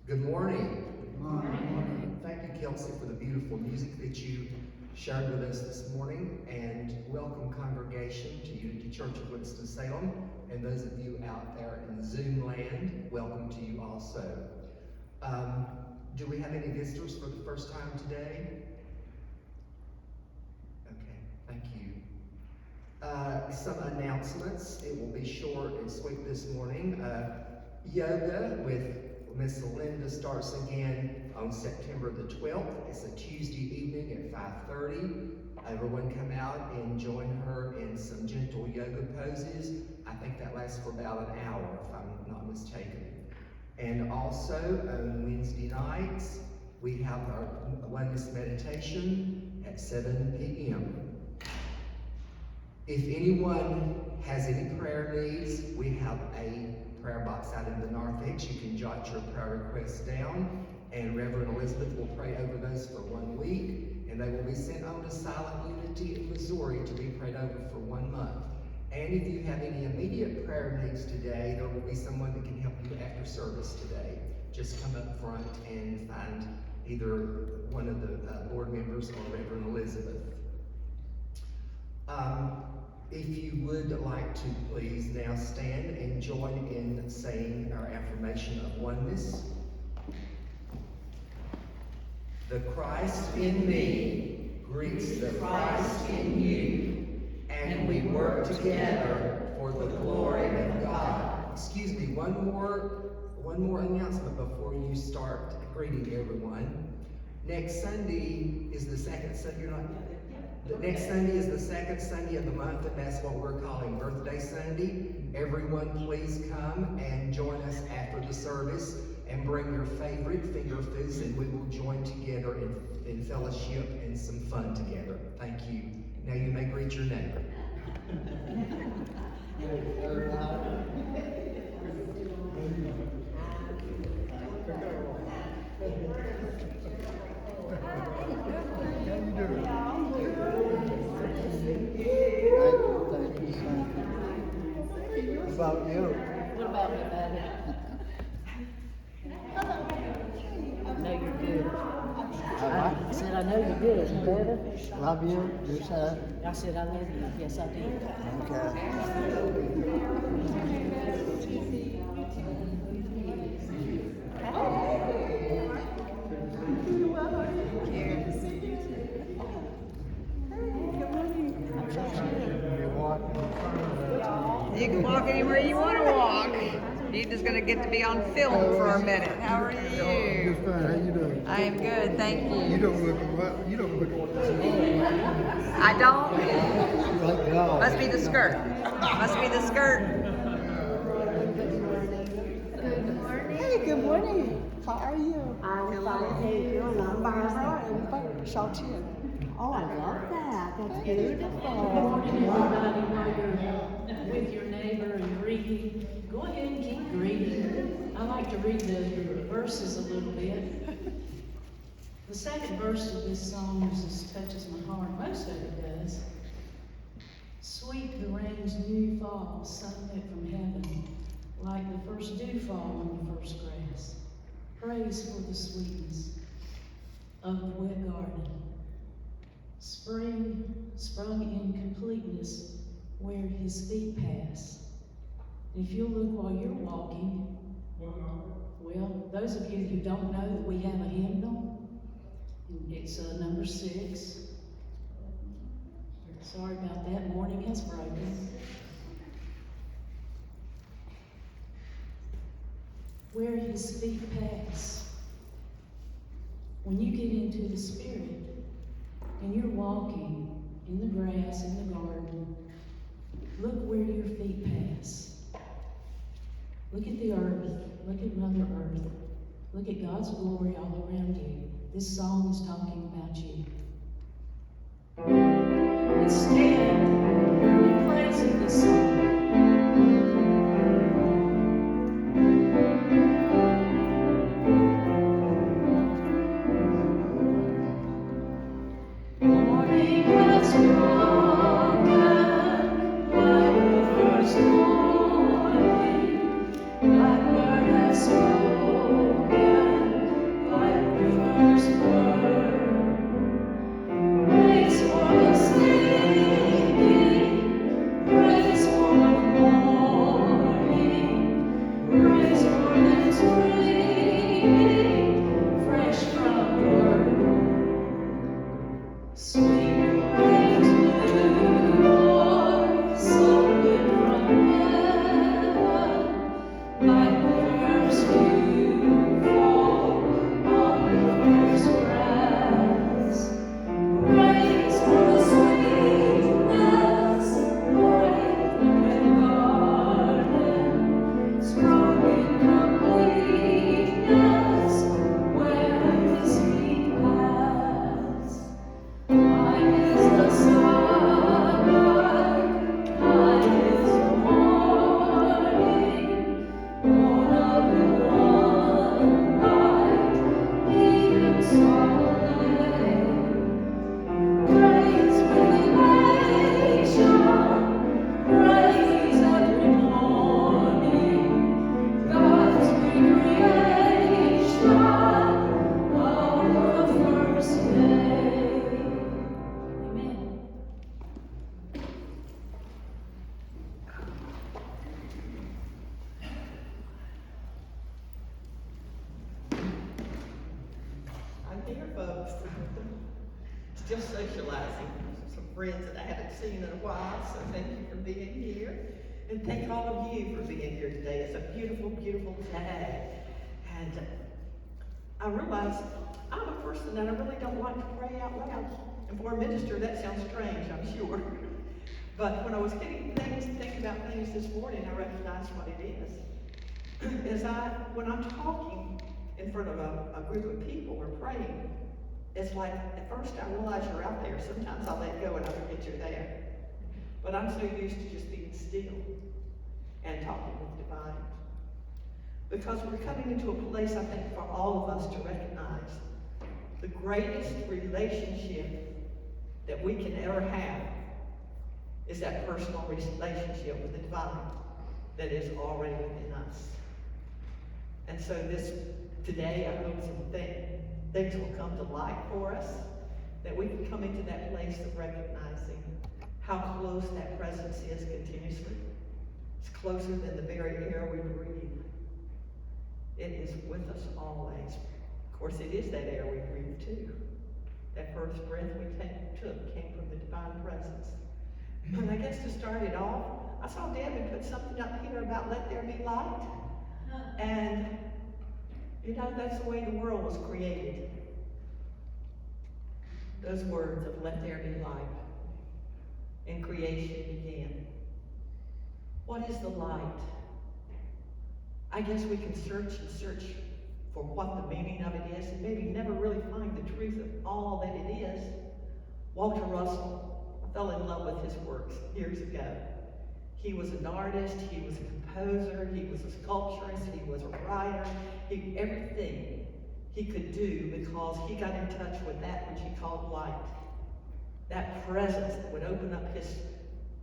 Good morning. Good morning. Thank you, Kelsey, for the beautiful music that you shared with us this morning, and welcome, congregation, to Unity Church of Winston Salem, and those of you out there in Zoom land, welcome to you also. Do we have any visitors for the first time today? Okay, thank you. Some announcements. It will be short and sweet this morning. Yoga with Miss Linda starts again on September the 12th. It's a Tuesday evening at 5:30. Everyone come out and join her in some gentle yoga poses. I think that lasts for about an hour, if I'm not mistaken. And also on Wednesday nights, we have our oneness meditation at 7 p.m. If anyone has any prayer needs, we have a prayer box out in the narthex. You can jot your prayer requests down, and Reverend Elizabeth will pray over those for 1 week, and they will be sent on to Silent Unity in Missouri to be prayed over for 1 month. And if you have any immediate prayer needs today, there will be someone that can help you after service today. Just come up front and find either one of the board members or Reverend Elizabeth. If you would like to please now stand and join in saying our affirmation of oneness. The Christ in me greets the Christ in you, and we work together for the glory of God. Excuse me, one more announcement before you start greeting everyone. Next Sunday is the second Sunday. The next Sunday is the second Sunday of the month, and that's what we're calling Birthday Sunday. Everyone, please come and join us after the service and bring your favorite finger foods, and we will join together in fellowship and some fun together. Thank you. Now you may greet your neighbor. What about you? What about me, baby? I know you're good. I said, I know you're good, baby. Love you, you said? I said, I love you. Yes, I did. You can walk anywhere you want to walk. You're just going to get to be on film for a minute. How are you? Just fine. How you doing? I am good, thank you. You don't look well. You don't look. I don't? Like God. Must be the skirt. Must be the skirt. Hey, good morning. How are you? I'm fine, thank you. And I'm Barbara and Shaotian. Oh, I love that. That's beautiful. Good morning, everybody. While you're with your neighbor and greeting, go ahead and keep greeting. I like to read the verses a little bit. The second verse of this song just touches my heart. Most of it does. Sweet the rain's new fall, sunlit from heaven, like the first dew fall on the first grass. Praise for the sweetness of the wet garden. Spring sprung in completeness where his feet pass. And if you'll look while you're walking, well, those of you who don't know that we have a hymnal, it's number 6. Sorry about that, morning has broken. Where his feet pass. When you get into the Spirit, and you're walking in the grass in the garden, look where your feet pass. Look at the earth. Look at Mother Earth. Look at God's glory all around you. This song is talking about you. And stand and praise in this song. Spoken. here, folks. Still socializing. Some friends that I haven't seen in a while, so thank you for being here. And thank all of you for being here today. It's a beautiful, beautiful day. And I realize I'm a person that I really don't like to pray out loud. And for a minister, that sounds strange, I'm sure. But when I was thinking about things this morning, I recognized what it is. When I'm talking in front of a group of people or praying, it's like, at first I realize you're out there. Sometimes I let go and I forget you're there. But I'm so used to just being still and talking with the divine. Because we're coming into a place, I think, for all of us to recognize the greatest relationship that we can ever have is that personal relationship with the divine that is already within us. And so today, I hope some things will come to light for us, that we can come into that place of recognizing how close that presence is continuously. It's closer than the very air we breathe. It is with us always. Of course, it is that air we breathe too. That first breath we took came from the divine presence. And I guess to start it off, I saw Debbie put something up here about let there be light. And, you know, that's the way the world was created. Those words of let there be light. And creation began. What is the light? I guess we can search and search for what the meaning of it is and maybe never really find the truth of all that it is. Walter Russell, I fell in love with his works years ago. He was an artist, he was a composer, he was a sculpturist, he was a writer, everything he could do because he got in touch with that which he called light. That presence that would open up his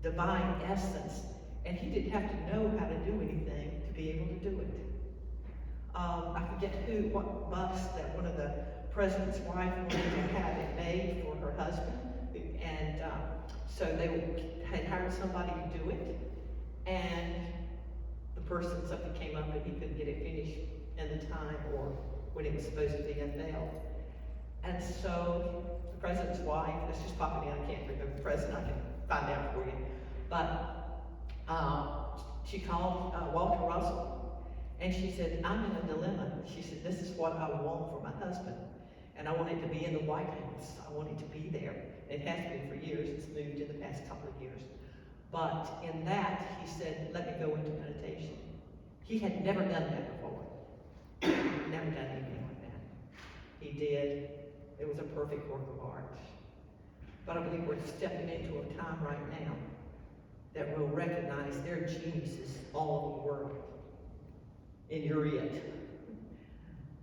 divine essence, and he didn't have to know how to do anything to be able to do it. I forget what bust that one of the president's wife wanted to have it made for her husband, and so they had hired somebody to do it, and the person, something came up and he couldn't get it finished in the time or when it was supposed to be unveiled. And so the president's wife, it's just popping in, I can't remember the president, I can find out for you, but she called Walter Russell, and she said, I'm in a dilemma. She said, this is what I want for my husband, and I want it to be in the White House. I want it to be there. It has been for years. It's moved in the past couple of years. But in that, he said, let me go into meditation. He had never done that before. Never done anything like that. He did. It was a perfect work of art. But I believe we're stepping into a time right now that will recognize there are geniuses all over the world. And you're it.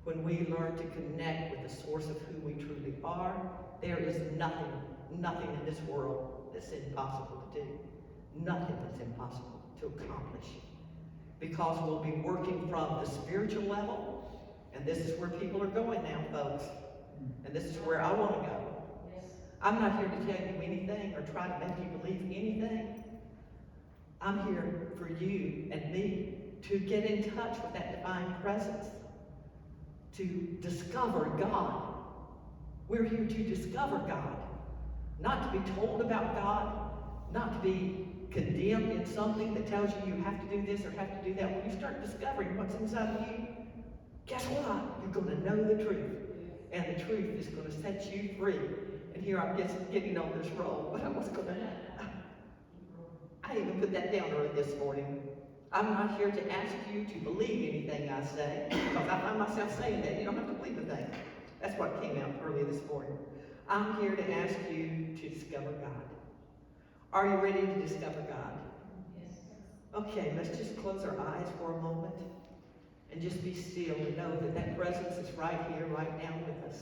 When we learn to connect with the source of who we truly are, there is nothing in this world that's impossible to do. Nothing that's impossible to accomplish. Because we'll be working from the spiritual level, and this is where people are going now, folks. And this is where I want to go. I'm not here to tell you anything or try to make you believe anything. I'm here for you and me to get in touch with that divine presence, to discover God. We're here to discover God, not to be told about God, not to be condemned in something that tells you you have to do this or have to do that. When you start discovering what's inside of you, guess what? You're going to know the truth, and the truth is going to set you free. And here I'm just getting on this roll, but I even put that down early this morning. I'm not here to ask you to believe anything I say, because I find myself saying that. You don't have to believe a thing. That's what came out early this morning. I'm here to ask you to discover God. Are you ready to discover God? Yes. Okay, let's just close our eyes for a moment and just be still and know that that presence is right here, right now with us.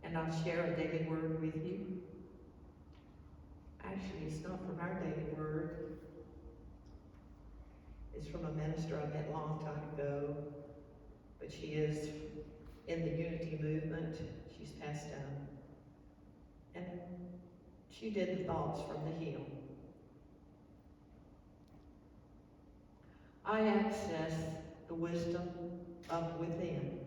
And I'll share a daily word with you. Actually, it's not from our daily word. It's from a minister I met a long time ago, but she is in the unity movement. She's passed on. And she did the thoughts from the hymn. I access the wisdom of within.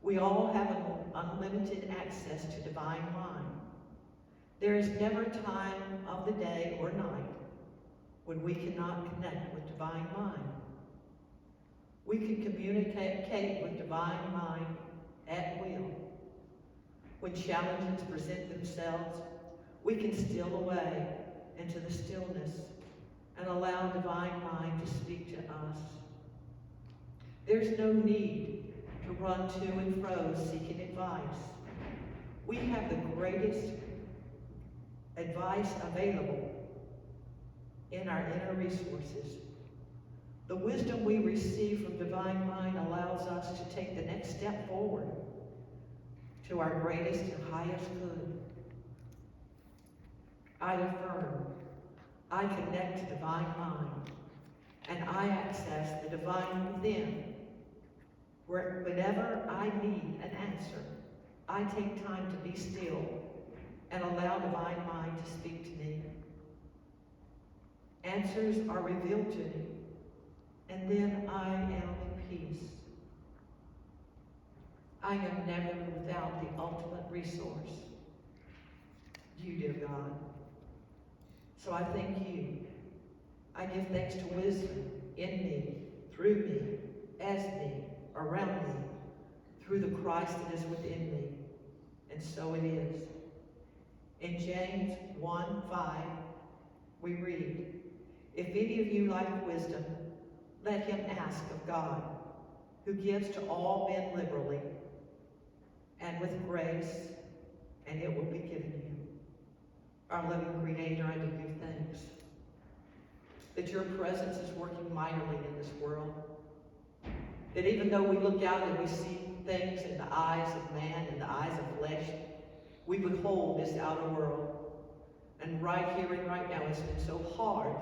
We all have an unlimited access to divine mind. There is never a time of the day or night when we cannot connect with divine mind. We can communicate with divine mind at will. When challenges present themselves, we can steal away into the stillness and allow divine mind to speak to us. There's no need to run to and fro seeking advice. We have the greatest advice available in our inner resources. The wisdom we receive from divine mind allows us to take the next step forward to our greatest and highest good. I affirm, I connect to divine mind, and I access the divine within. Whenever I need an answer, I take time to be still and allow divine mind to speak to me. Answers are revealed to me, and then I am in peace. I am never without the ultimate resource, you, dear God. So I thank you. I give thanks to wisdom in me, through me, as me, around me, through the Christ that is within me. And so it is. In James 1:5, we read, if any of you lack wisdom, let him ask of God, who gives to all men liberally and with grace, and it will be given you. Our loving Creator, I give you thanks that your presence is working mightily in this world. That even though we look out and we see things in the eyes of man, in the eyes of flesh, we behold this outer world. And right here and right now, it's been so hard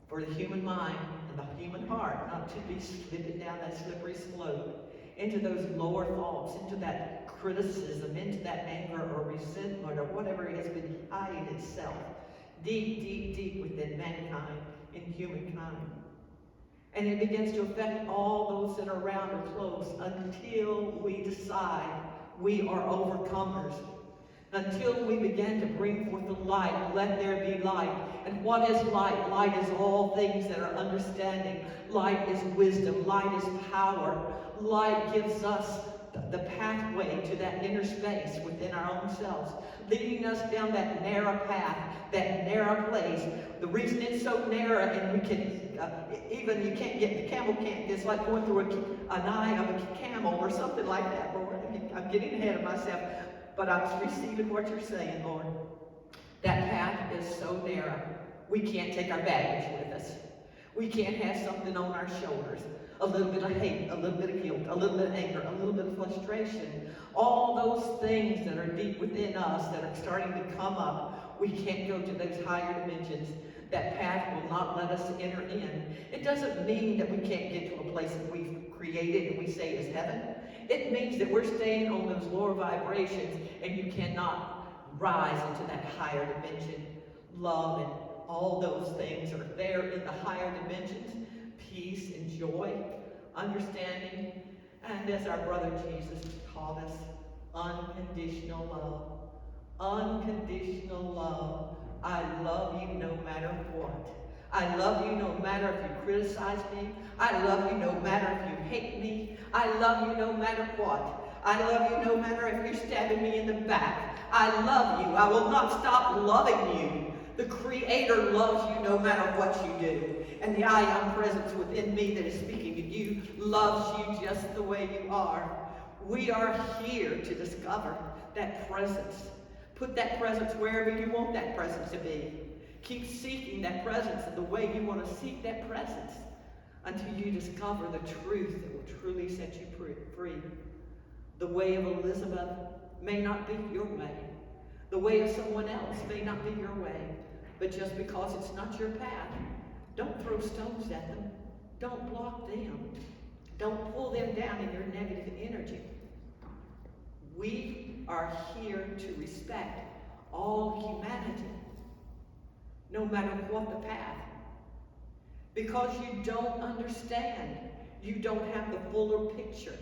for the human mind and the human heart not to be slipping down that slippery slope into those lower thoughts, into that criticism, into that anger or resentment or whatever it has been hiding itself deep, deep, deep within mankind, in humankind. And it begins to affect all those that are around or close until we decide we are overcomers. Until we begin to bring forth the light, let there be light. And what is light? Light is all things that are understanding. Light is wisdom. Light is power. Light gives us the pathway to that inner space within our own selves, leading us down that narrow path, that narrow place. The reason it's so narrow, and we can, the camel can't, it's like going through an eye of a camel or something like that, Lord. I'm getting ahead of myself, but I'm receiving what you're saying, Lord. That path is so narrow, we can't take our baggage with us. We can't have something on our shoulders. A little bit of hate, a little bit of guilt, a little bit of anger, a little bit of frustration. All those things that are deep within us that are starting to come up, we can't go to those higher dimensions. That path will not let us enter in. It doesn't mean that we can't get to a place that we've created and we say is heaven. It means that we're staying on those lower vibrations and you cannot rise into that higher dimension. Love and all those things are there in the higher dimensions. Peace and joy, understanding, and as our brother Jesus taught us, unconditional love. Unconditional love. I love you no matter what. I love you no matter if you criticize me. I love you no matter if you hate me. I love you no matter what. I love you no matter if you're stabbing me in the back. I love you. I will not stop loving you. The Creator loves you no matter what you do. And the I Am presence within me that is speaking to you loves you just the way you are. We are here to discover that presence. Put that presence wherever you want that presence to be. Keep seeking that presence in the way you want to seek that presence until you discover the truth that will truly set you free. The way of Elizabeth may not be your way. The way of someone else may not be your way. But just because it's not your path, don't throw stones at them. Don't block them. Don't pull them down in your negative energy. We are here to respect all humanity, no matter what the path. because you don't understand. You don't have the fuller picture.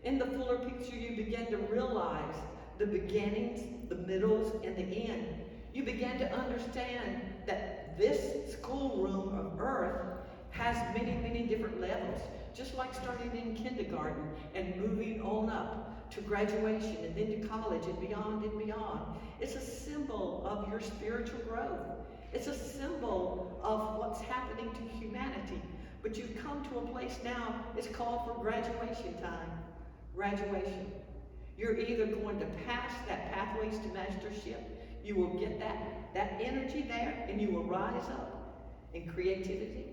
In the fuller picture, you begin to realize the beginnings, the middles, and the end. You begin to understand that this schoolroom of earth has many, many different levels. Just like starting in kindergarten and moving on up to graduation and then to college and beyond and beyond. It's a symbol of your spiritual growth. It's a symbol of what's happening to humanity. But you've come to a place now, it's called for graduation time. Graduation. You're either going to pass that pathways to mastership, you will get that energy there, and you will rise up in creativity.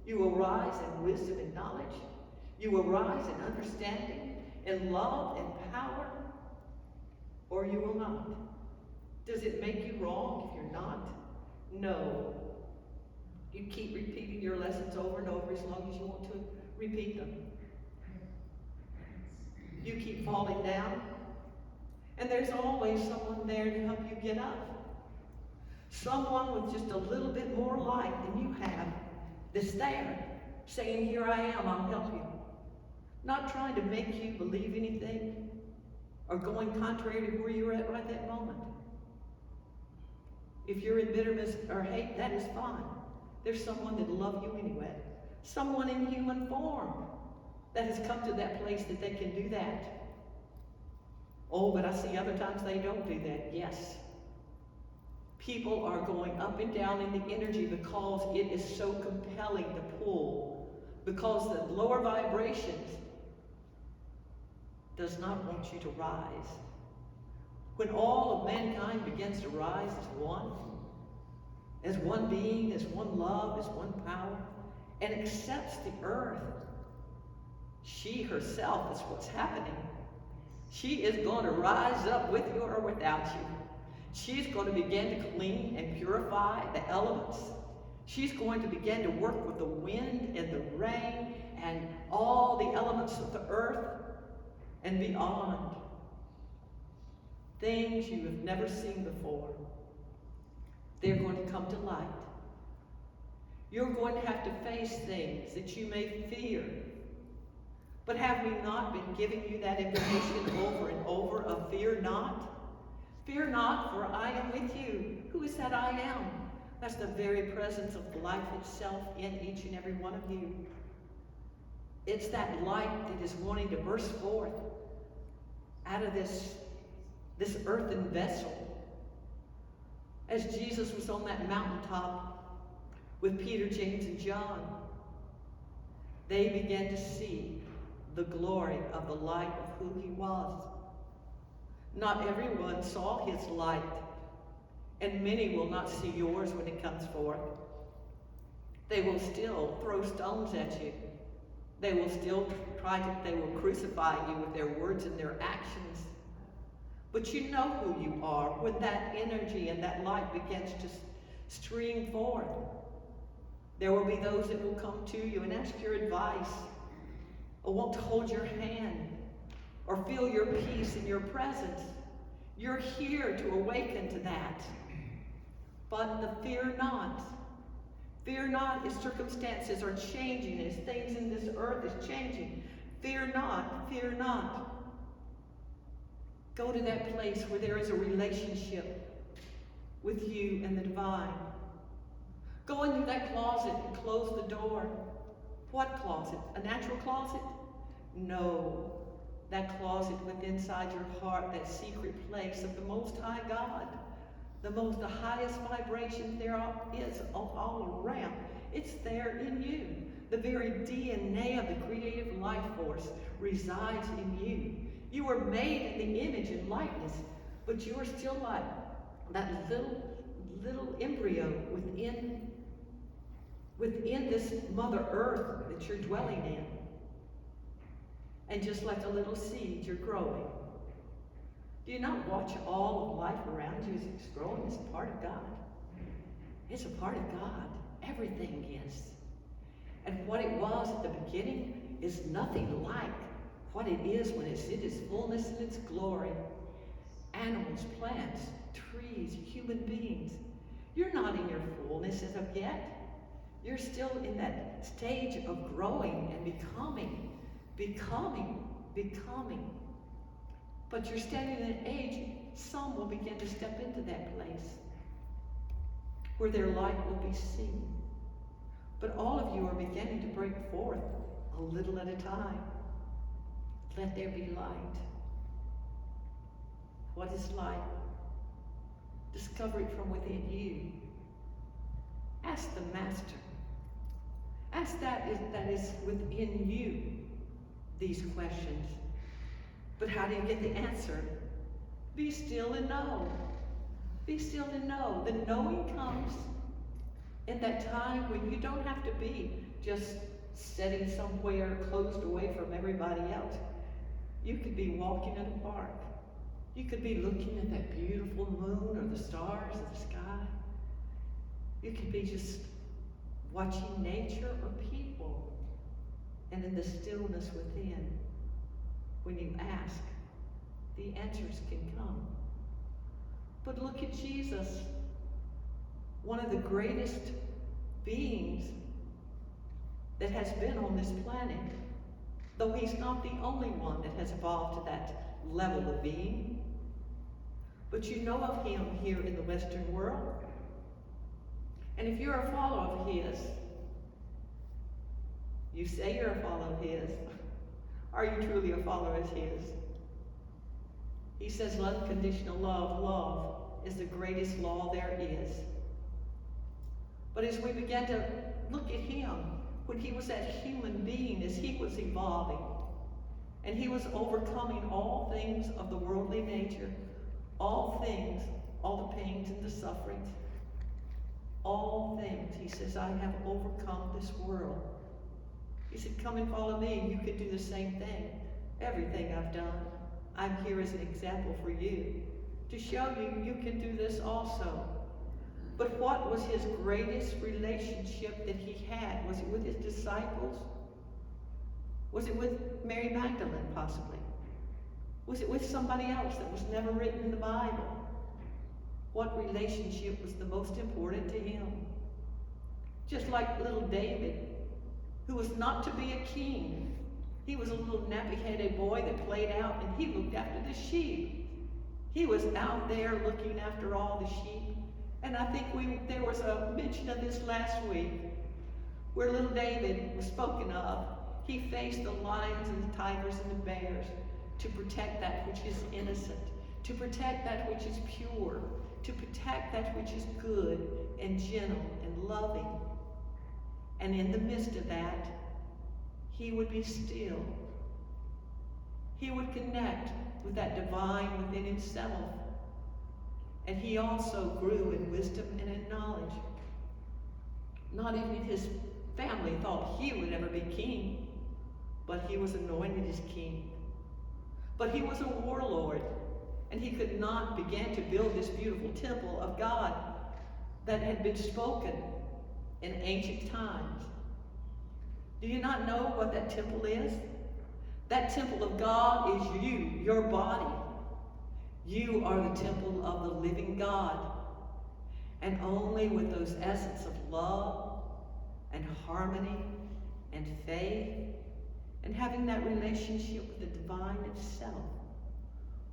You will rise in wisdom and knowledge. You will rise in understanding, in love and power, or you will not. Does it make you wrong if you're not? No. You keep repeating your lessons over and over as long as you want to repeat them. You keep falling down, and there's always someone there to help you get up. Someone with just a little bit more light than you have that's there, saying, here I am, I'll help you. Not trying to make you believe anything or going contrary to where you're at right that moment. If you're in bitterness or hate, that is fine. There's someone that'll love you anyway. Someone in human form that has come to that place that they can do that. Oh, but I see other times they don't do that. Yes. People are going up and down in the energy because it is so compelling to pull. Because the lower vibrations does not want you to rise. When all of mankind begins to rise as one being, as one love, as one power, and accepts the earth, she herself is what's happening. She is going to rise up with you or without you. She's going to begin to clean and purify the elements. She's going to begin to work with the wind and the rain and all the elements of the earth and beyond. Things you have never seen before. They're going to come to light. You're going to have to face things that you may fear. But have we not been giving you that information over and over of fear not? Fear not, for I am with you. Who is that I am? That's the very presence of life itself in each and every one of you. It's that light that is wanting to burst forth out of this earthen vessel. As Jesus was on that mountaintop with Peter, James, and John, they began to see the glory of the light of who he was. Not everyone saw his light, and many will not see yours when it comes forth. They will still throw stones at you. They will still they will crucify you with their words and their actions. But you know who you are when that energy and that light begins to stream forth. There will be those that will come to you and ask your advice, or want to hold your hand, or feel your peace in your presence. You're here to awaken to that. But fear not. Fear not as circumstances are changing, as things in this earth is changing. Fear not, fear not. Go to that place where there is a relationship with you and the divine. Go into that closet and close the door. What closet? A natural closet? No. That closet within inside your heart, that secret place of the Most High God. The highest vibration there is all around. It's there in you. The very DNA of the creative life force resides in you. You were made in the image and likeness, but you are still like that little embryo within this Mother Earth that you're dwelling in. And just like a little seed, you're growing. Do you not watch all of life around you as it's growing? It's a part of God. It's a part of God. Everything is. And what it was at the beginning is nothing like what it is when it's in its fullness and its glory. Animals, plants, trees, human beings. You're not in your fullness as of yet. You're still in that stage of growing and becoming. But you're standing in an age, some will begin to step into that place where their light will be seen. But all of you are beginning to break forth a little at a time. Let there be light. What is light? Discover it from within you. Ask the Master. Ask that is within you these questions. But how do you get the answer? Be still and know. Be still and know. The knowing comes in that time when you don't have to be just sitting somewhere closed away from everybody else. You could be walking in a park. You could be looking at that beautiful moon or the stars of the sky. You could be just watching nature or people. And in the stillness within, when you ask, the answers can come. But look at Jesus, one of the greatest beings that has been on this planet, though he's not the only one that has evolved to that level of being. But you know of him here in the Western world. And if you're a follower of his, you say you're a follower of his, are you truly a follower of his? He says unconditional love, love is the greatest law there is. But as we began to look at him, when he was that human being, as he was evolving, and he was overcoming all things of the worldly nature, all things, all the pains and the sufferings, all things, he says, I have overcome this world. He said, come and follow me, and you can do the same thing. Everything I've done, I'm here as an example for you, to show you you can do this also. But what was his greatest relationship that he had? Was it with his disciples? Was it with Mary Magdalene, possibly? Was it with somebody else that was never written in the Bible? What relationship was the most important to him? Just like little David, who was not to be a king. He was a little nappy-headed boy that played out, and he looked after the sheep. He was out there looking after all the sheep. And I think there was a mention of this last week, where little David was spoken of. He faced the lions and the tigers and the bears to protect that which is innocent, to protect that which is pure, to protect that which is good and gentle and loving. And in the midst of that, he would be still. He would connect with that divine within himself. And he also grew in wisdom and in knowledge. Not even his family thought he would ever be king, but he was anointed as king. But he was a warlord, and he could not begin to build this beautiful temple of God that had been spoken in ancient times. Do you not know what that temple is? That temple of God is you, your body. You are the temple of the living God. And only with those essence of love and harmony and faith and having that relationship with the divine itself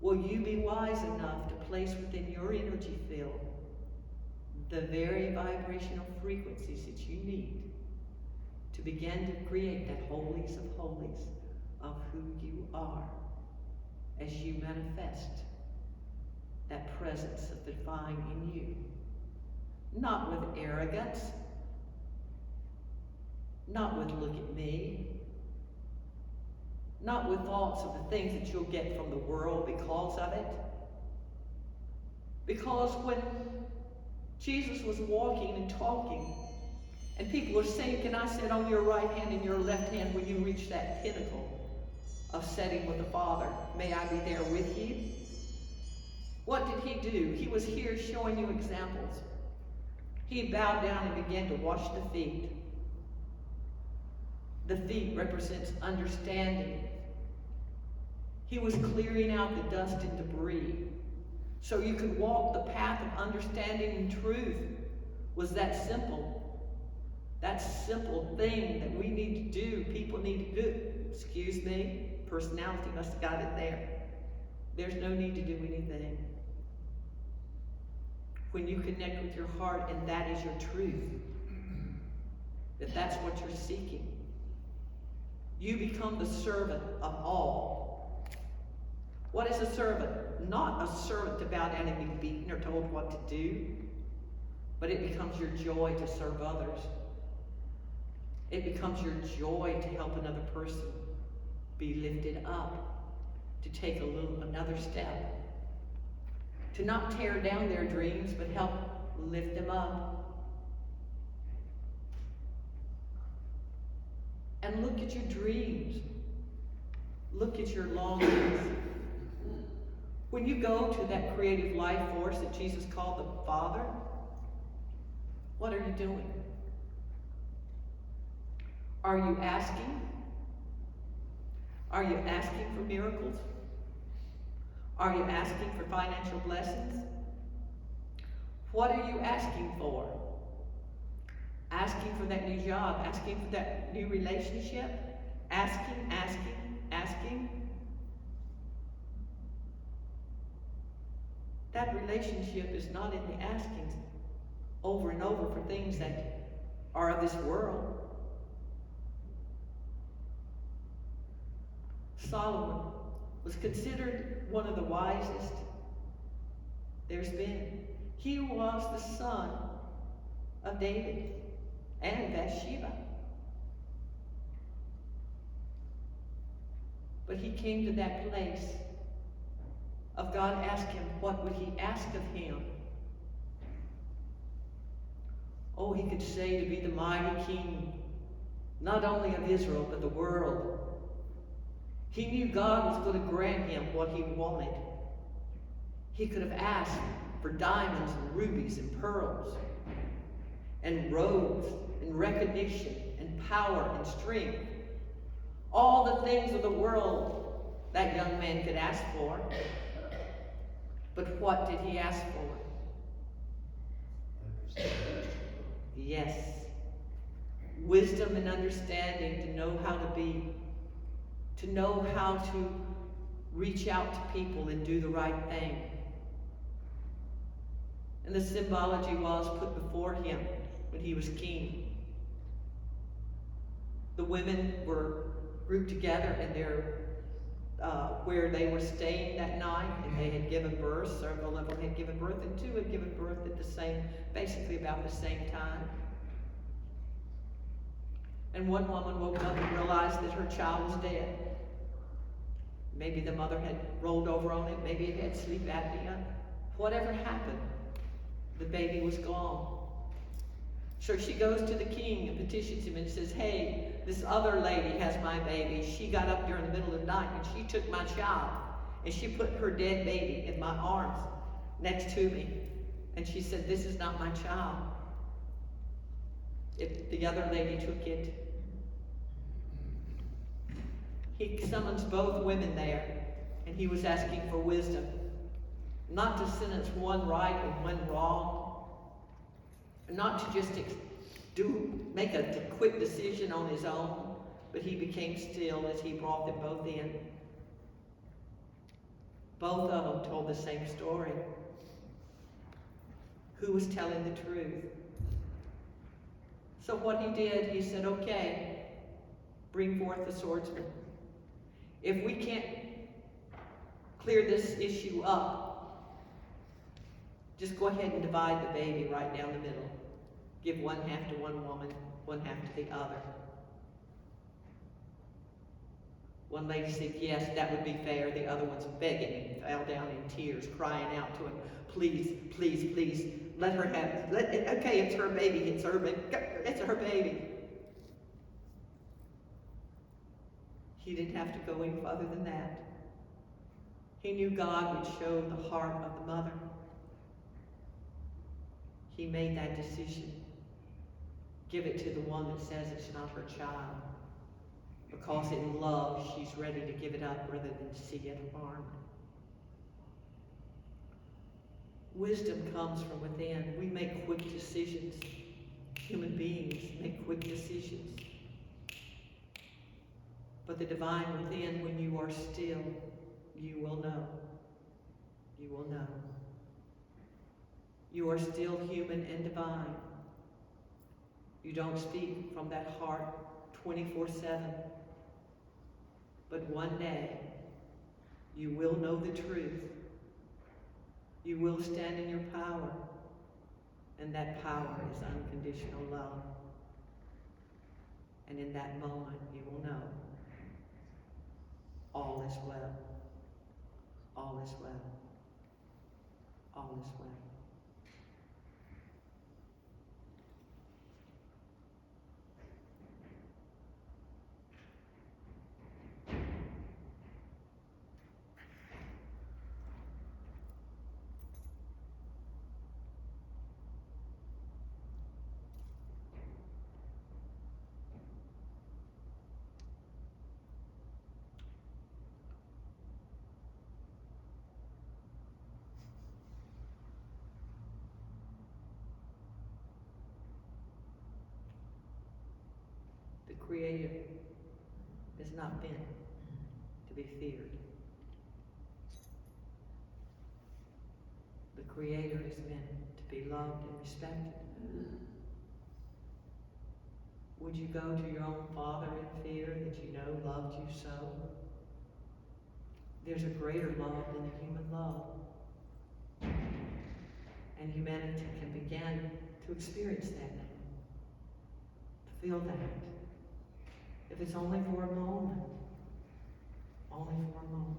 will you be wise enough to place within your energy field the very vibrational frequencies that you need to begin to create that holies of holies of who you are as you manifest that presence of the divine in you. Not with arrogance, not with look at me, not with thoughts of the things that you'll get from the world because of it. Because when Jesus was walking and talking, and people were saying, can I sit on your right hand and your left hand when you reach that pinnacle of sitting with the Father? May I be there with you? What did he do? He was here showing you examples. He bowed down and began to wash the feet. The feet represents understanding. He was clearing out the dust and debris so you could walk the path of understanding and truth. Was that simple? That simple thing that we need to do, people need to do. Excuse me, personality must have got it there. There's no need to do anything. When you connect with your heart and that is your truth, that's what you're seeking, you become the servant of all. What is a servant? Not a servant to bow down and be beaten or told what to do, but it becomes your joy to serve others. It becomes your joy to help another person be lifted up, to take another step, to not tear down their dreams, but help lift them up. And look at your dreams. Look at your longings. When you go to that creative life force that Jesus called the Father, what are you doing? Are you asking? Are you asking for miracles? Are you asking for financial blessings? What are you asking for? Asking for that new job, asking for that new relationship, asking. That relationship is not in the asking over and over for things that are of this world. Solomon was considered one of the wisest there's been. He was the son of David and Bathsheba. But he came to that place of God asked him, what would he ask of him? Oh, he could say to be the mighty king, not only of Israel, but the world. He knew God was going to grant him what he wanted. He could have asked for diamonds and rubies and pearls and robes and recognition and power and strength. All the things of the world that young man could ask for. But what did he ask for? Yes. Wisdom and understanding to know how to be, to know how to reach out to people and do the right thing. And the symbology was put before him when he was king. The women were grouped together in their where they were staying that night, and they had given birth. Several of them had given birth, and two had given birth at the same, basically about the same time. And one woman woke up and realized that her child was dead. Maybe the mother had rolled over on it, maybe it had sleep apnea. Whatever happened, the baby was gone. So she goes to the king and petitions him and says, hey, this other lady has my baby. She got up during the middle of the night and she took my child and she put her dead baby in my arms next to me. And she said, this is not my child. The other lady took it. He summons both women there, and he was asking for wisdom. Not to sentence one right and one wrong. Not to just make a quick decision on his own, but he became still as he brought them both in. Both of them told the same story. Who was telling the truth? So what he did, he said, okay, bring forth the swordsman. If we can't clear this issue up, just go ahead and divide the baby right down the middle. Give one half to one woman, one half to the other. One lady said, yes, that would be fair. The other one's begging and fell down in tears, crying out to him, please, please, please, let her have it. Okay, it's her baby, it's her baby, it's her baby. He didn't have to go any further than that. He knew God would show the heart of the mother. He made that decision. Give it to the one that says it's not her child. Because in love, she's ready to give it up rather than see it harmed. Wisdom comes from within. We make quick decisions. human beings make quick decisions. But the divine within, when you are still, you will know. You will know. You are still human and divine. You don't speak from that heart 24/7. But one day, you will know the truth. You will stand in your power. And that power is unconditional love. And in that moment, you will know all is well. All is well. All is well. The Creator is not meant to be feared. The Creator is meant to be loved and respected. Would you go to your own Father in fear that you know loved you so? There's a greater love than the human love. And humanity can begin to experience that now. To feel that. If it's only for a moment. Only for a moment.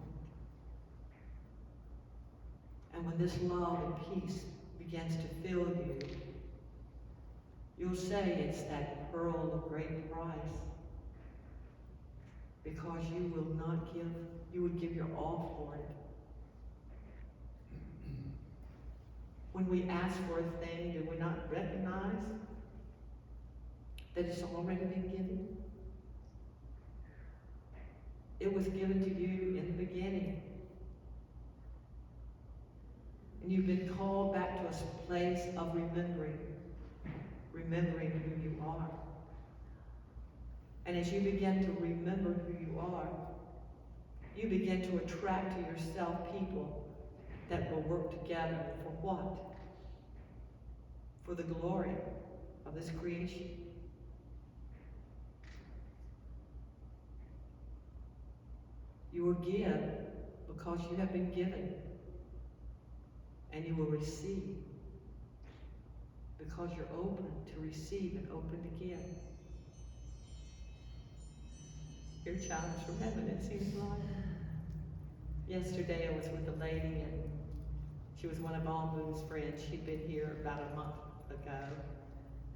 And when this love and peace begins to fill you, you'll say it's that pearl of great price. Because you will not give, you would give your all for it. When we ask for a thing, do we not recognize that it's already been given? It was given to you in the beginning. And you've been called back to a place of remembering who you are. And as you begin to remember who you are, you begin to attract to yourself people that will work together for what? For the glory of this creation. You will give because you have been given. And you will receive because you're open to receive and open to give. Your child is from heaven, it seems like. Yesterday I was with a lady and she was one of Almoon's friends. She'd been here about a month ago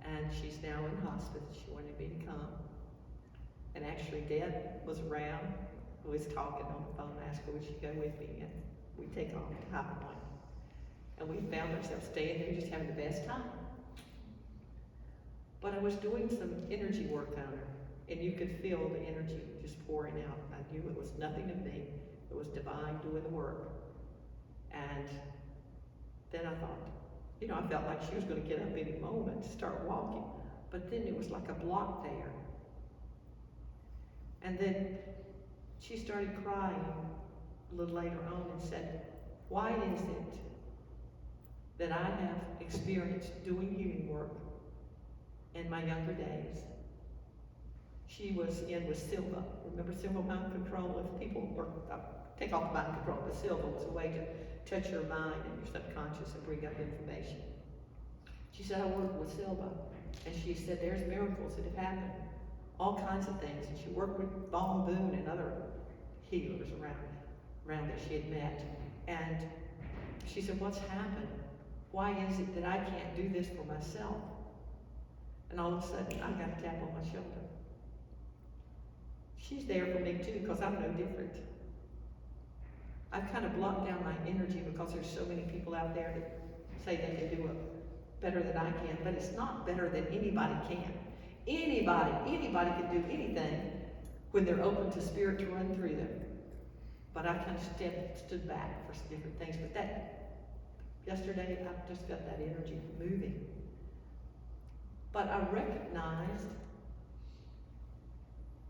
and she's now in hospice. She wanted me to come. And actually Deb was around, who was talking on the phone, asked her would she go with me, and we take off to High Point. And we found ourselves staying there just having the best time. But I was doing some energy work on her, and you could feel the energy just pouring out. I knew it was nothing of me. It was divine doing the work. And then I thought, I felt like she was going to get up any moment to start walking. But then it was like a block there. And then she started crying a little later on and said, why is it that I have experienced doing healing work in my younger days? She was in with Silva. Remember Silva mind control? If people take off mind control, but Silva was a way to touch your mind and your subconscious and bring up information. She said, I worked with Silva. And she said, there's miracles that have happened. All kinds of things. And she worked with Von Boone and other healers around that she had met. And she said, what's happened? Why is it that I can't do this for myself? And all of a sudden, I got a tap on my shoulder. She's there for me too, because I'm no different. I've kind of blocked down my energy because there's so many people out there that say they can do it better than I can, but it's not better than anybody can. Anybody can do anything when they're open to spirit to run through them. But I kind of stood back for some different things. But yesterday, I just felt that energy moving. But I recognized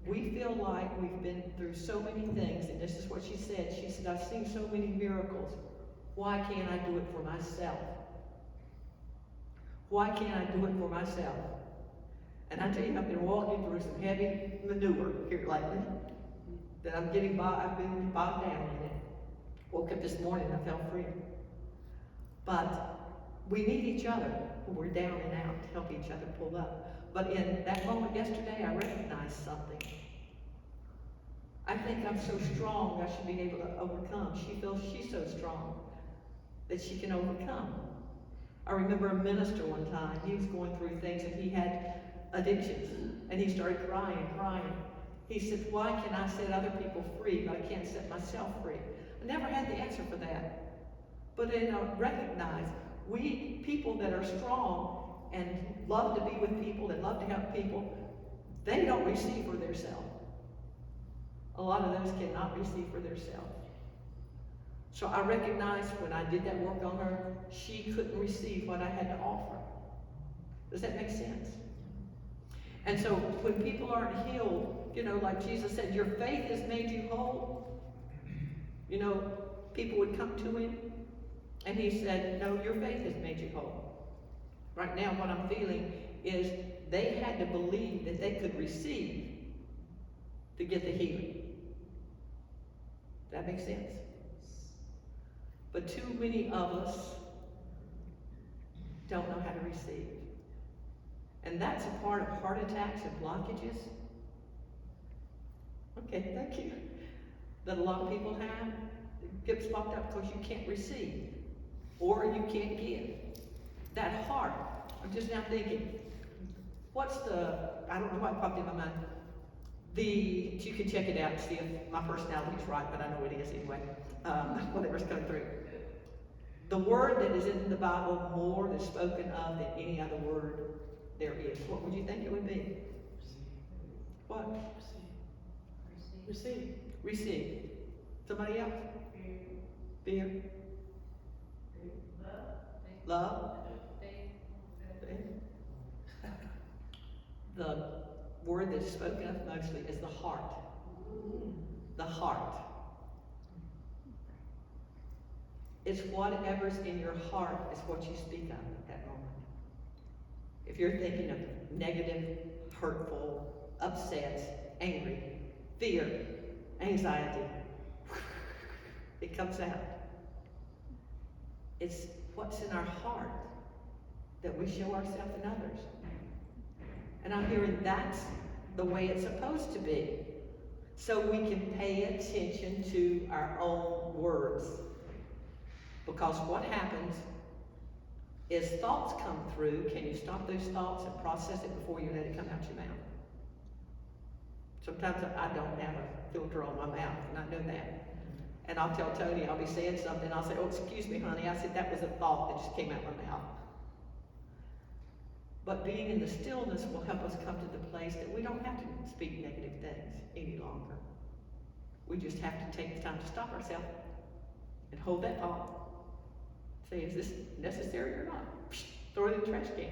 we feel like we've been through so many things, and this is what she said. She said, I've seen so many miracles. Why can't I do it for myself? Why can't I do it for myself? And I tell you, I've been walking through some heavy manure here lately, that I've been bogged down in it. Woke up this morning, I felt free. But we need each other when we're down and out to help each other pull up. But in that moment yesterday, I recognized something. I think I'm so strong, I should be able to overcome. She feels she's so strong that she can overcome. I remember a minister one time, he was going through things and he had addictions, and he started crying. He said, why can I set other people free, but I can't set myself free? I never had the answer for that. But then I recognize we people that are strong and love to be with people and love to help people, they don't receive for themselves. A lot of those cannot receive for themselves. So I recognized when I did that work on her, she couldn't receive what I had to offer. Does that make sense? And so when people aren't healed, you know, like Jesus said, your faith has made you whole. You know, people would come to him and he said, no, your faith has made you whole. Right now what I'm feeling is they had to believe that they could receive to get the healing. That makes sense? But too many of us don't know how to receive. And that's a part of heart attacks and blockages. Okay, thank you. That a lot of people have. It gets blocked up because you can't receive. Or you can't give. That heart. I'm just now thinking, what's the, I don't know what popped in my mind. You can check it out and see if my personality is right, but I know it is anyway. Whatever's coming through. The word that is in the Bible more is spoken of than any other word there is. What would you think it would be? What? Receive. Receive. Somebody else? Fear. Love. The word that's spoken of mostly is the heart. The heart. It's whatever's in your heart is what you speak of at that moment. If you're thinking of negative, hurtful, upset, angry, fear, anxiety, it comes out. It's what's in our heart that we show ourselves in others. And I'm hearing that's the way it's supposed to be. So we can pay attention to our own words. Because what happens is thoughts come through. Can you stop those thoughts and process it before you let it come out your mouth? Sometimes I don't have a filter on my mouth, and I know that. And I'll tell Tony, I'll be saying something, I'll say, oh, excuse me, honey. I said, that was a thought that just came out my mouth. But being in the stillness will help us come to the place that we don't have to speak negative things any longer. We just have to take the time to stop ourselves and hold that thought. Say, is this necessary or not? Throw it in the trash can.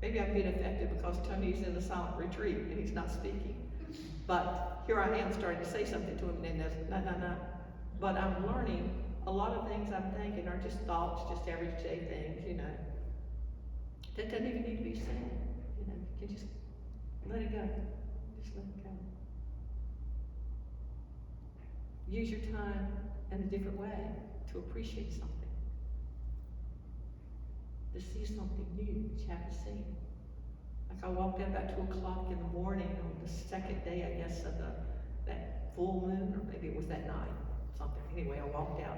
Maybe I'm being affected because Tony's in a silent retreat and he's not speaking. But here I am starting to say something to him and then there's no. But I'm learning a lot of things I'm thinking are just thoughts, just everyday things, you know. That doesn't even need to be said. You know, you can just let it go. Just let it go. Use your time in a different way to appreciate something. To see something new that you haven't seen. Like I walked out about 2 o'clock in the morning on the second day, I guess, of that full moon, or maybe it was that night, something. Anyway, I walked out,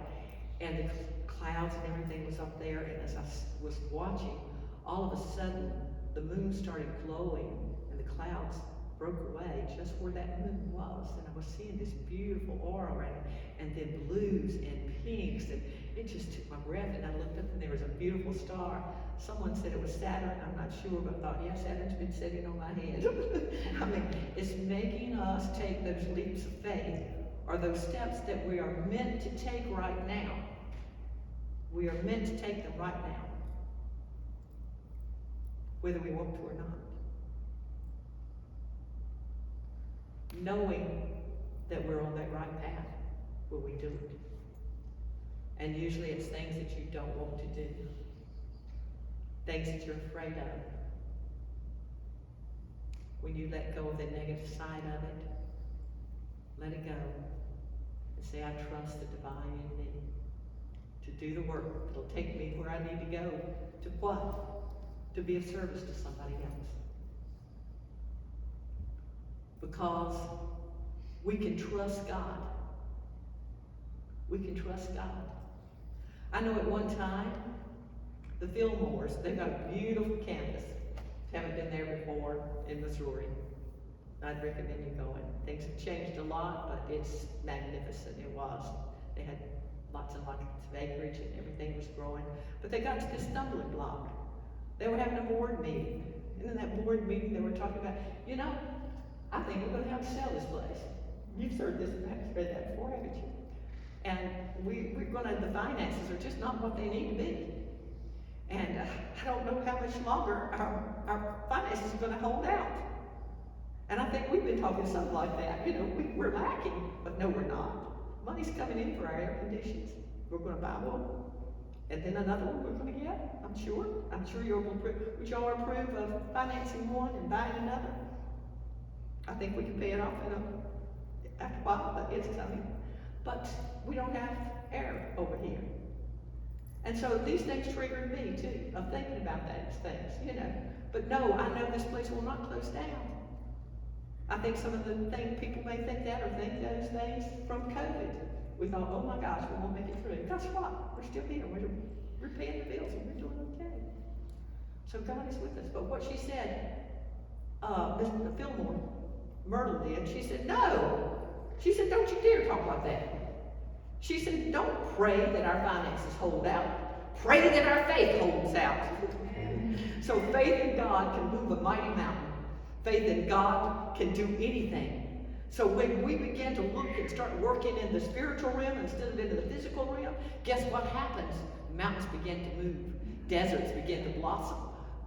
and the clouds and everything was up there, and as I was watching, all of a sudden, the moon started glowing, and the clouds broke away just where that moon was, and I was seeing this beautiful aura around it, and then blues and pinks, and it just took my breath, and I looked up and there was a beautiful star. Someone said it was Saturn, I'm not sure, but I thought, yeah, Saturn's been sitting on my head. I mean, it's making us take those leaps of faith, or those steps that we are meant to take right now. We are meant to take them right now. whether we want to or not. Knowing that we're on that right path when we do it. And usually it's things that you don't want to do. Things that you're afraid of. When you let go of the negative side of it, let it go. And say, I trust the divine in me to do the work. It'll take me where I need to go. To what? To be of service to somebody else. Because we can trust God. We can trust God. I know at one time, the Fillmores, they've got a beautiful campus. Haven't been there before in Missouri. I'd recommend you going. Things have changed a lot, but it's magnificent. It was. They had lots and lots of acreage and everything was growing. But they got to this stumbling block. They were having a board meeting. And in that board meeting, they were talking about, you know, I think we're going to have to sell this place. You've heard this, perhaps read that before, haven't you? And we're going to, the finances are just not what they need to be. And I don't know how much longer our finances are going to hold out. And I think we've been talking something like that. You know, we're lacking, but no, we're not. Money's coming in for our air conditions. We're going to buy one. And then another one we're going to get, I'm sure. I'm sure you'll approve. Would y'all approve of financing one and buying another? I think we can pay it off after a while, but it's coming. But we don't have air over here. And so these things triggered me too, of thinking about those things, you know. But no, I know this place will not close down. I think some of the things people may think that or think those things from COVID. We thought, oh my gosh, we won't make it through. Guess what? We're still here. We're paying the bills and we're doing okay. So God is with us. But what she said, Mr. Fillmore, Myrtle did, she said, no. She said, don't you dare talk like that. She said, don't pray that our finances hold out. Pray that our faith holds out. So faith in God can move a mighty mountain. Faith in God can do anything. So when we begin to look and start working in the spiritual realm instead of in the physical realm, guess what happens? Mountains begin to move. Deserts begin to blossom.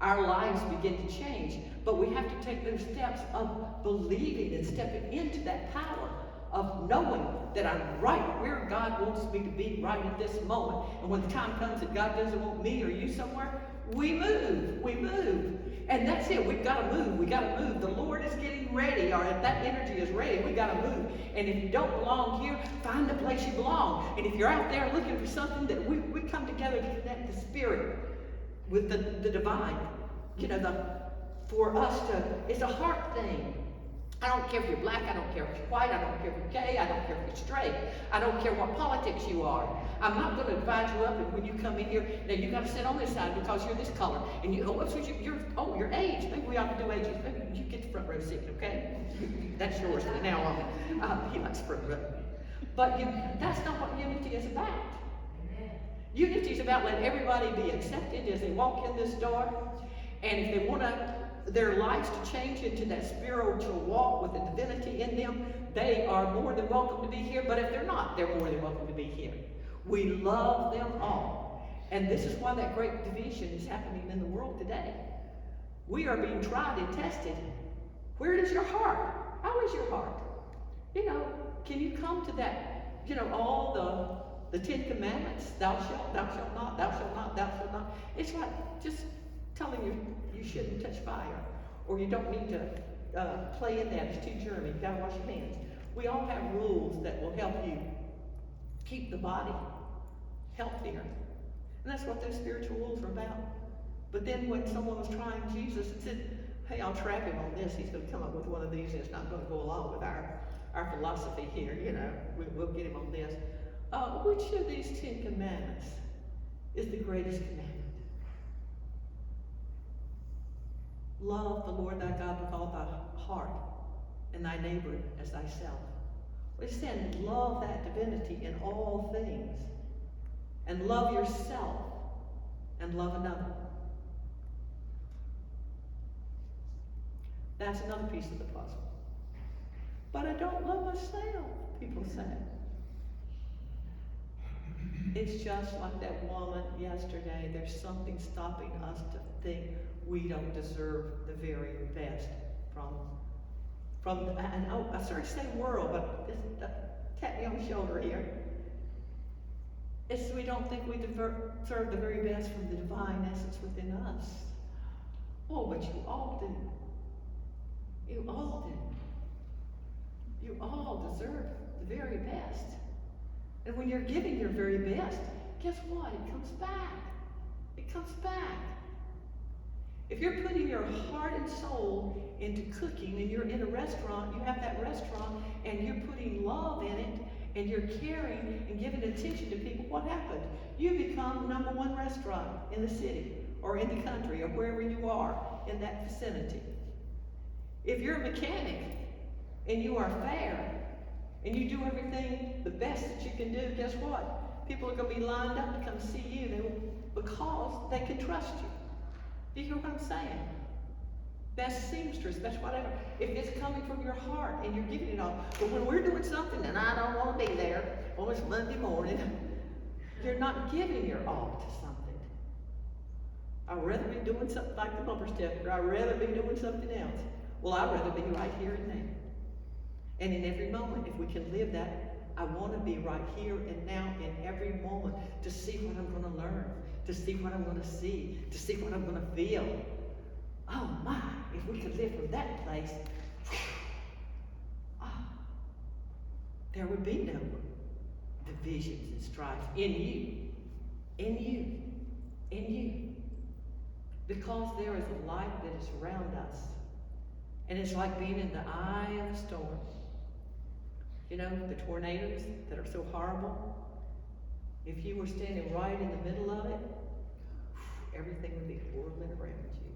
Our lives begin to change. But we have to take those steps of believing and stepping into that power of knowing that I'm right where God wants me to be right at this moment. And when the time comes that God doesn't want me or you somewhere, we move. We move. And that's it. We've got to move. We've got to move. The Lord is getting ready, or if that energy is ready, we've got to move. And if you don't belong here, find the place you belong. And if you're out there looking for something, that we come together to connect the spirit with the divine. You know, for us to, it's a heart thing. I don't care if you're black, I don't care if you're white, I don't care if you're gay, I don't care if you're straight, I don't care what politics you are. I'm not going to divide you up, and when you come in here, now you got to sit on this side because you're this color, and you, your age, maybe we ought to do ages, maybe you get the front row seat, okay? That's yours from now on. He likes front row. But that's not what unity is about. Unity is about letting everybody be accepted as they walk in this door, and if they want their lives to change into that spiritual walk with the divinity in them, they are more than welcome to be here. But if they're not, they're more than welcome to be here. We love them all. And this is why that great division is happening in the world today. We are being tried and tested. Where is your heart? How is your heart? You know, can you come to that, you know, all the 10 commandments? Thou shalt not, thou shalt not, thou shalt not. It's like just telling you shouldn't touch fire, or you don't need to play in that. It's too germy. You gotta wash your hands. We all have rules that will help you keep the body healthier. And that's what those spiritual rules are about. But then when someone was trying Jesus and said, hey, I'll trap him on this, he's going to come up with one of these, and it's not going to go along with our philosophy here, you know, we'll get him on this. Which of these 10 commandments is the greatest commandment? Love the Lord thy God with all thy heart, and thy neighbor as thyself. We're saying love that divinity in all things, and love yourself, and love another. That's another piece of the puzzle. But I don't love myself, people say. It's just like that woman yesterday. There's something stopping us to think we don't deserve the very best from the, and I started to say world, but this, tap me on the shoulder here. It's we don't think we deserve the very best from the divine essence within us. Oh, but you all do. You all do. You all deserve the very best. And when you're giving your very best, guess what? It comes back. It comes back. If you're putting your heart and soul into cooking and you're in a restaurant, you have that restaurant and you're putting love in it and you're caring and giving attention to people, what happened? You become #1 restaurant in the city or in the country or wherever you are in that vicinity. If you're a mechanic and you are fair and you do everything the best that you can do, guess what? People are going to be lined up to come see you because they can trust you. You hear what I'm saying? Best seamstress, best whatever. If it's coming from your heart and you're giving it all. But when we're doing something and I don't want to be there, oh, it's Monday morning, you're not giving your all to something. I'd rather be doing something like the bumper sticker. I'd rather be doing something else. Well, I'd rather be right here and now. And in every moment, if we can live that, I want to be right here and now in every moment to see what I'm going to learn, to see what I'm going to see, to see what I'm going to feel. Oh my, if we could live from that place, there would be no divisions and strife in you, in you, in you. Because there is a light that is around us. And it's like being in the eye of a storm. You know, the tornadoes that are so horrible. If you were standing right in the middle of it, everything would be whirling around you.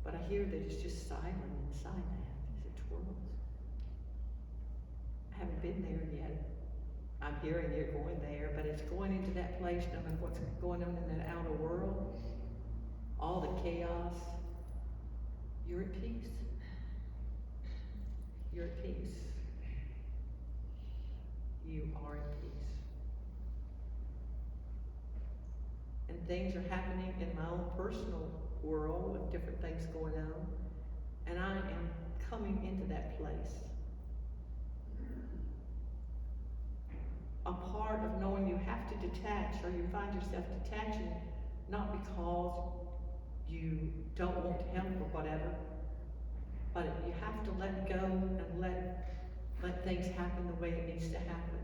But I hear that it's just silent inside that as it twirls. I haven't been there yet. I'm hearing you're going there, but it's going into that place, no matter what's going on in that outer world, all the chaos, you're at peace. You're at peace. You are at peace. And things are happening in my own personal world with different things going on. And I am coming into that place. A part of knowing you have to detach, or you find yourself detaching, not because you don't want to help or whatever, but you have to let go and let things happen the way it needs to happen.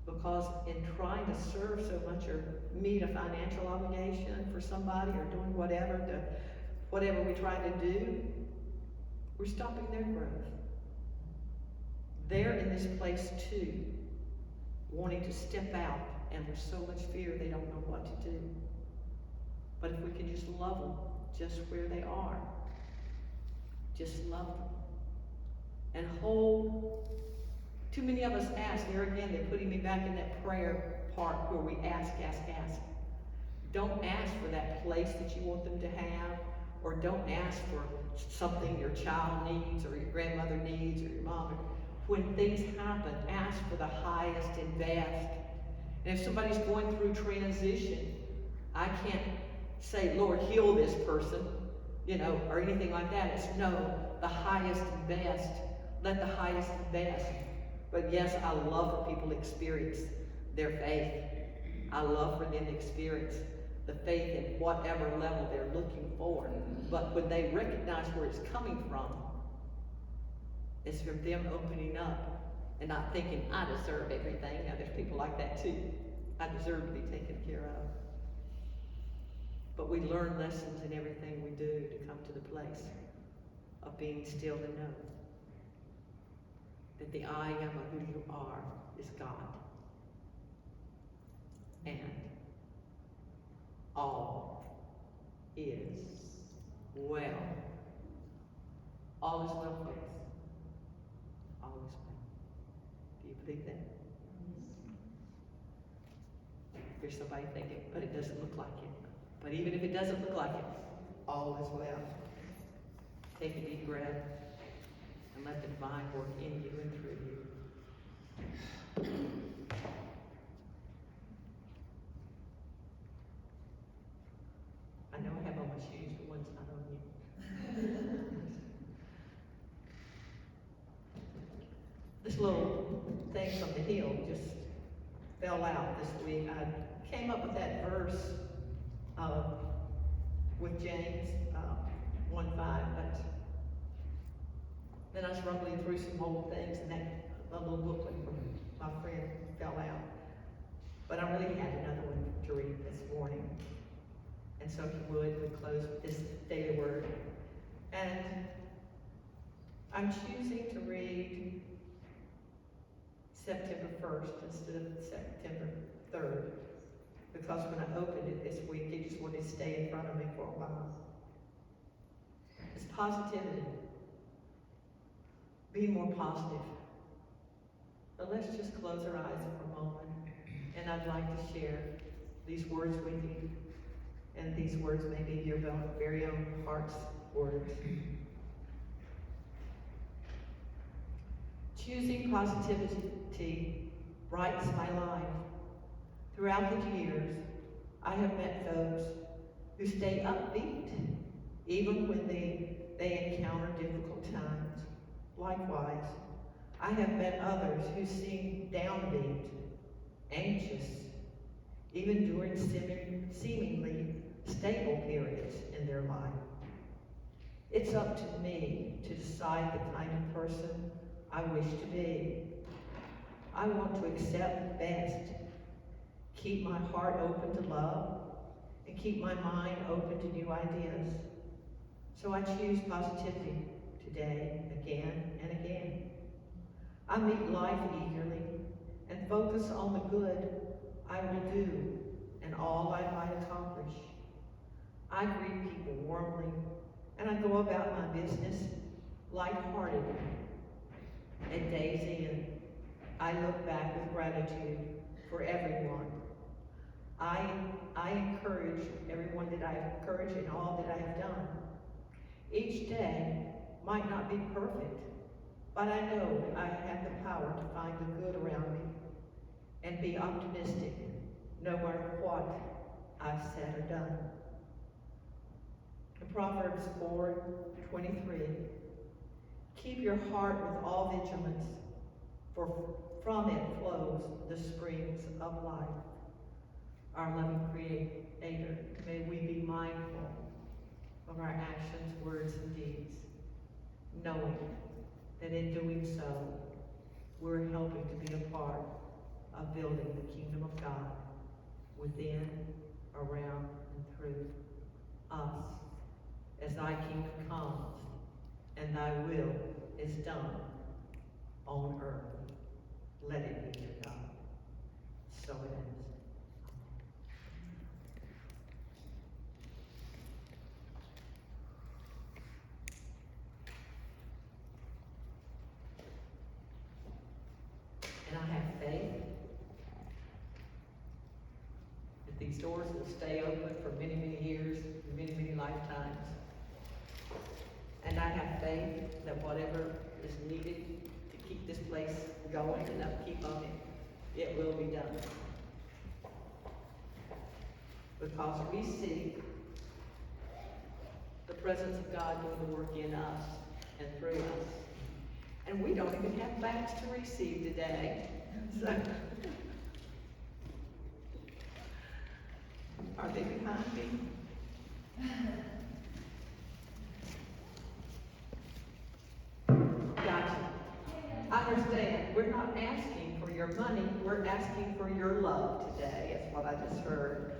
Because in trying to serve so much or meet a financial obligation for somebody or doing whatever we try to do, we're stopping their growth. They're in this place too, wanting to step out, and with so much fear they don't know what to do. But if we can just love them just where they are, just love them and hold. Too many of us ask. There again, they're putting me back in that prayer part where we ask. Don't ask for that place that you want them to have, or don't ask for something your child needs or your grandmother needs or your mom. When things happen, ask for the highest and best. And if somebody's going through transition, I can't say, Lord, heal this person, or anything like that. It's no, the highest and best. Let the highest and best. But yes, I love for people to experience their faith. I love for them to experience the faith in whatever level they're looking for. But when they recognize where it's coming from, it's from them opening up and not thinking, I deserve everything. Now, there's people like that too. I deserve to be taken care of. But we learn lessons in everything we do to come to the place of being still to know that the I am of who you are is God. And all is well. All is well, folks. All is well. Do you believe that? There's somebody thinking, but it doesn't look like it. But even if it doesn't look like it, all is well. Take a deep breath and let the divine work in you and through you. this little thing from the hill just fell out this week. I came up with that verse with James 1:5, but then I was rumbling through some old things, and that a little booklet from my friend fell out. But I really had another one to read this morning. And so if you would, we close with this daily word. And I'm choosing to read September 1st instead of September 3rd, because when I opened it this week, it just wanted to stay in front of me for a while. It's positivity. Be more positive. But let's just close our eyes for a moment, and I'd like to share these words with you. And these words may be your very own heart's words. Choosing positivity brights my life. Throughout the years, I have met those who stay upbeat, even when they encounter difficult times. Likewise, I have met others who seem downbeat, anxious, even during seemingly stable periods in their life. It's up to me to decide the kind of person I wish to be. I want to accept the best, keep my heart open to love, and keep my mind open to new ideas. So I choose positivity today, again and again. I meet life eagerly and focus on the good I will do and all I might accomplish. I greet people warmly, and I go about my business lightheartedly. At day's end, I look back with gratitude for everyone. I encourage everyone that I have encouraged in all that I have done. Each day might not be perfect, but I know I have the power to find the good around me and be optimistic no matter what I've said or done. In Proverbs 4:23, keep your heart with all vigilance, for from it flows the springs of life. Our loving Creator, may we be mindful of our actions, words, and deeds, knowing that in doing so, we're helping to be a part of building the kingdom of God within, around, and through us, as thy kingdom comes and thy will is done on earth. Let it be, dear God. So it is. And I have faith that these doors will stay open for many, many years, many, many lifetimes. And I have faith that whatever is needed to keep this place going and upkeep on it, it will be done. Because we see the presence of God doing the work in us and through us. And we don't even have backs to receive today. So, are they behind me? Gotcha. I understand. We're not asking for your money. We're asking for your love today, is what I just heard.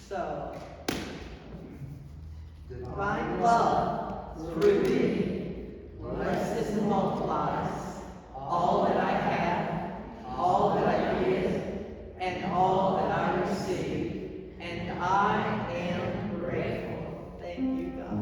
So, divine love through me blesses and multiplies all that I have, all that I give, and all that I receive. And I am grateful. Thank you, God.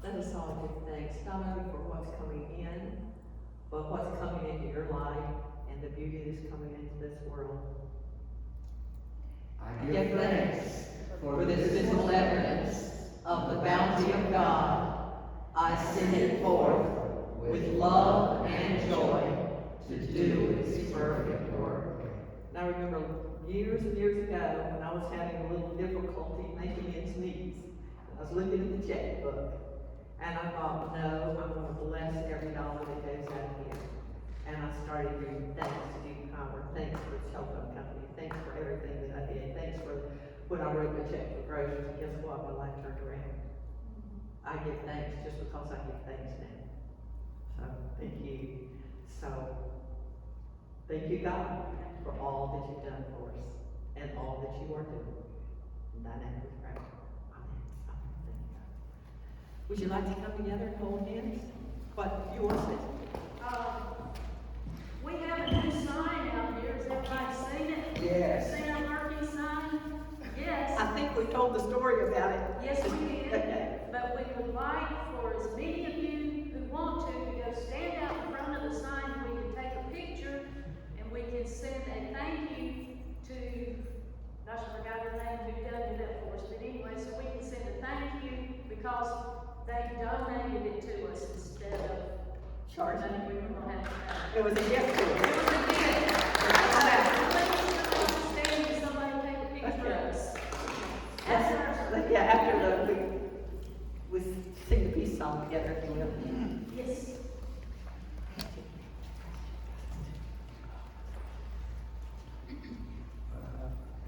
let us all give thanks, not only for what's coming in, but what's coming into your life and the beauty that's coming into this world. I give thanks for this visible evidence of the bounty of God. I send it forth with love and joy to do its perfect work. And I remember years and years ago when I was having a little difficulty making ends meet. I was looking at the checkbook and I thought, no, I'm going to bless every dollar that goes out here. And I started giving thanks to Duke Power, thanks for the telephone company, thanks for everything that I did, thanks for when I wrote the check for groceries. And guess what? My life turned around. I give thanks just because I give thanks now. So thank you. So thank you, God, for all that you've done for us and all that you are doing. In thy name we pray. Amen. Thank you, God. Would you like to come together and hold hands? What you want to say? We have a new sign out here. Has everybody seen it? Yes. Seen our marquee sign? Yes. I think we told the story about it. Yes, we did. Okay. But we would like for as many of you who want to go stand out in front of the sign. We can take a picture and we can send a thank you to, gosh, I forgot her name, who did that for us. But anyway, so we can send a thank you because they donated it to us instead of Charge. money we were going to have to pay. It was a gift to It us. was a gift. Standing, somebody take a picture of us. That's ours. Yeah, after we sing the peace song together, if you will. Yes.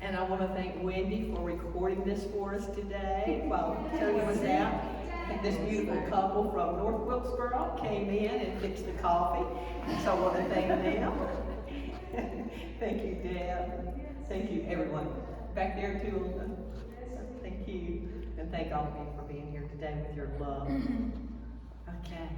And I want to thank Wendy for recording this for us today while Tony was out. And this beautiful couple from North Wilkesboro came in and fixed the coffee. So I want to thank them. Thank you, Deb. Thank you, everyone. Back there too. Thank you. And thank all of you for being here today with your love. Okay.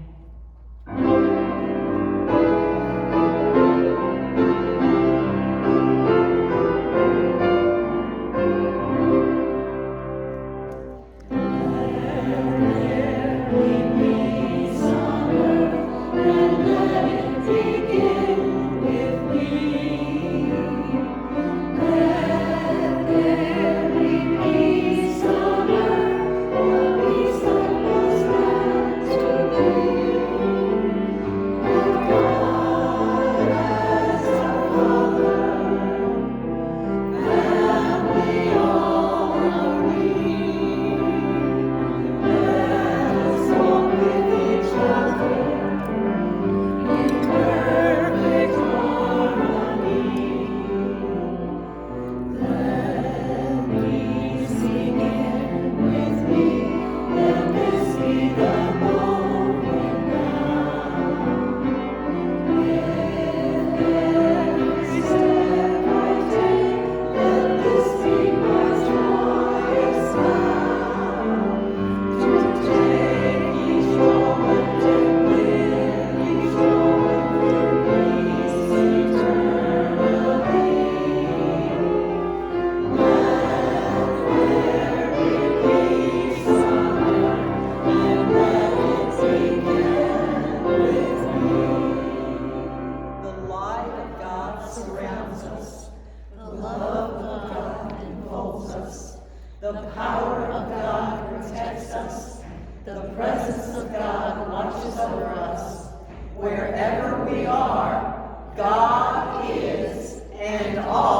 Wherever we are, God is, and all